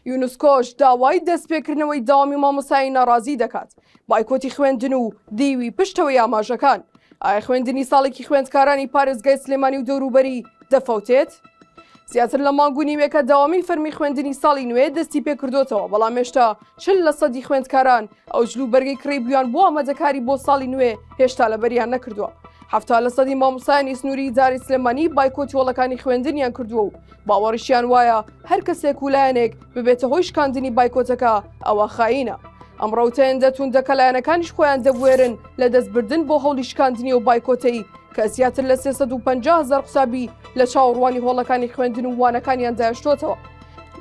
یونسکۆش داوای دەستپێکردنەوەی داوامی مامۆستایی ناڕازی دەکات بایکۆتی خوێندن و دیوی پشتەوەی ئاماژەکان. ئایا خوێندنی ساڵێکی خوێندکارانی پارێزگای سلێمانی و دەوروبەری دەفەوتێت؟ زیاتر لە مانگ و نیوێکە داوامی فەرمی خوێندنی ساڵی نوێ دەستی پێکردوتەوە، بەڵام هێشتا 40% خوێندکاران ئەو جلوبەرگەی کڕی بویان بۆ ئامادەکاری بۆ ساڵی نوێ هێشتا لەبەریان نەکردووە. 70% مامۆستایانی سنووری داری سلێمانی بایکۆتی هۆڵەکانی خوێندنیان کردووە و باوەڕیشیان وایە هەر کەسێک و لایەنێک ببێتە هۆی شکاندنی بایکۆتەکە ئەوە خاینە. ئەمڕۆتەیەندە توندەکە لایەنەکانیش خۆیان دەبوێرن لە دەستبردن بۆ هەوڵی شکاندنی و بایکۆتەی کە زیاتر لە 350,000 قوسابی لە چاوەڕوانی هۆڵەکانی خوێندن و وانەکانیان دایشتۆتەوە.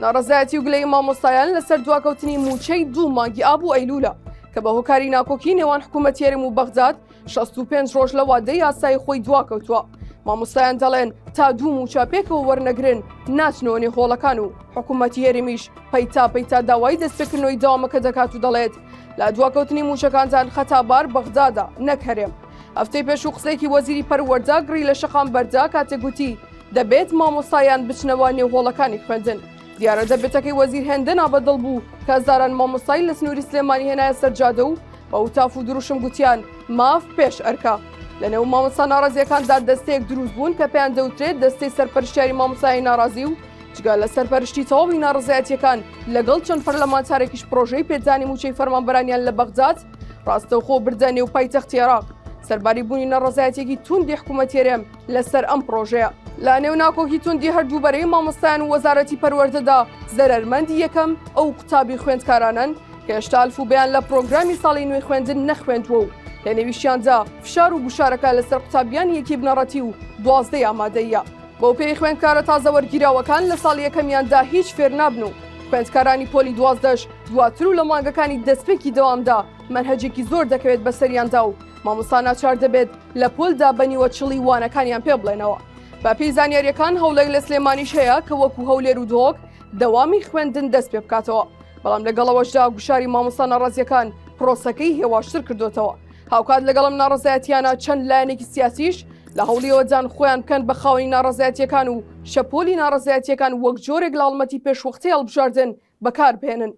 ناڕەزایەتی و گلەی مامۆستایان لەسەر دواکەوتنی موچەی 2 مانگی ئاب و ئەیلولە کە بە هۆکاری ناکۆکی نێوان حکوومەت یێرم و بەغداد 65 ڕۆژ لە وادەی یاسای خۆی دواکەوتووە. مامۆستایان دەڵێن تا 2 موچە پێکەوە وەرنەگرن ناچنەوە نێو هۆڵەکان و حکوومەتی یێرمیش پەیتا داوای دەستپێکردنەوەی داوامەکە دەکات و دەڵێت لە دواکەوتنی موچەکانتان خەتابار بەغدادە نەک هەرێم. هەفتەی پێش و قسەیەکی وەزیری پەروەردە گڕی لە شەقام بەردا کاتێگوتی دەبێت مامۆستایان بچنەوە نێو هۆڵەکانی خوێندن. دیارە دەبێتەکەی وەزیر هێندە نابەدڵ بوو کە هەزاران مامۆستای لە سنووری سلێمانی هێنایە سەرجادە و بە وتاف و دروشم گوتیان ماف پێش ئەرکە. لەنێو مامۆستا ناڕازیەکاندا دەستەیەک دروست بوون کە پێیان دەوترێت دەستەی سەرپەرشتیاری مامۆستایی ناڕازی و جگە لە سەرپەرشتی تەواوی ناڕزایەتیەکان لەگەڵ چەند پەرلەمانتارێکیش پرۆژەی پێدانی موچەی فەرمانبەرانیان لە بەغداد ڕاستەوخۆ بردە نێو پایتەختی عێراق. سەرباری بوونی نەڕزایەتێکی توندی حکوومەت یێرێم لەسەر ئەم پرۆژەیە. لە نێو ناکۆکی توندی هەردوو بەرەی مامۆستایان و وەزارەتی پەروەردەدا زەرەرمەندی یەکەم ئەو قوتابی خوێندکارانن کە هێشتا ئەلفوبەیان لە پرۆگرامی ساڵی نوێی خوێندن نەخوێندووە و لە نێویشیاندا فشار و گوشارەکە لەسەر قوتابیان یەکی بنەڕەتی و 12 ئامادەیە. بۆ پێی خوێندکارە تازە وەرگیراوەکان لە ساڵی یەکەمیاندا هیچ فێر نابن و خوێندکارانی پۆلی 12 دواتر و لە مانگەکانی دەستپێکی دەوامدا مەنهەجێکی زۆر دەکەوێت بەسەریاندا و مامۆستا ناچار دەبێت لە پۆلدا بەنیوە چڵی وانەکانیان پێ بڵێنەوە. بە پێی زانیاریەکان هەوڵێک لە سلێمانیش هەیە کە وەکو هەولێر و دۆک دەوامی خوێندن دەست پێ بکاتەوە، بەڵام لەگەڵەوەشدا گوشاری مامۆستا ناڕازیەکان پرۆسەکەی هێواشتر کردوتەوە. هاوکات لەگەڵم ناڕزایەتیانە چەند لایەنێکی سیاسیش لە هەوڵیەوەجان خۆیان بکەن بە خاوەنی ناڕزایەتیەکان و شەپۆلی ناڕزایەتیەکان وەک جۆرێک لە هەڵمەتی پێشوەختەی هەڵبژاردن بەکاربهێنن.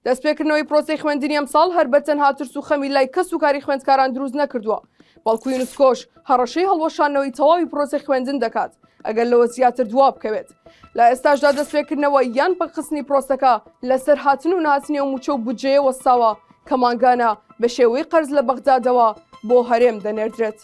دەستپێکردنەوەی پرۆسەی خوێندنی ئەمساڵ هەر بەتەنها ترس و خەمی لای کەس و کاری خوێندکاران دروست نەکردووە، بەڵکو یونسکۆش هەڕەشەی هەڵوەشانەوەی تەواوی پرۆسەی خوێندن دەکات ئەگەر لەوە زیاتر دوا بکەوێت. لە ئێستاشدا دەستپێکردنەوە یان بەخستنی پرۆسەکە لەسەر هاتن و نهاتنی و موچە و بودجەیە وەستاوە کە مانگانە بە شێوەی قەرز لە بەغدادەوە بۆ هەرێم دەنێردرێت.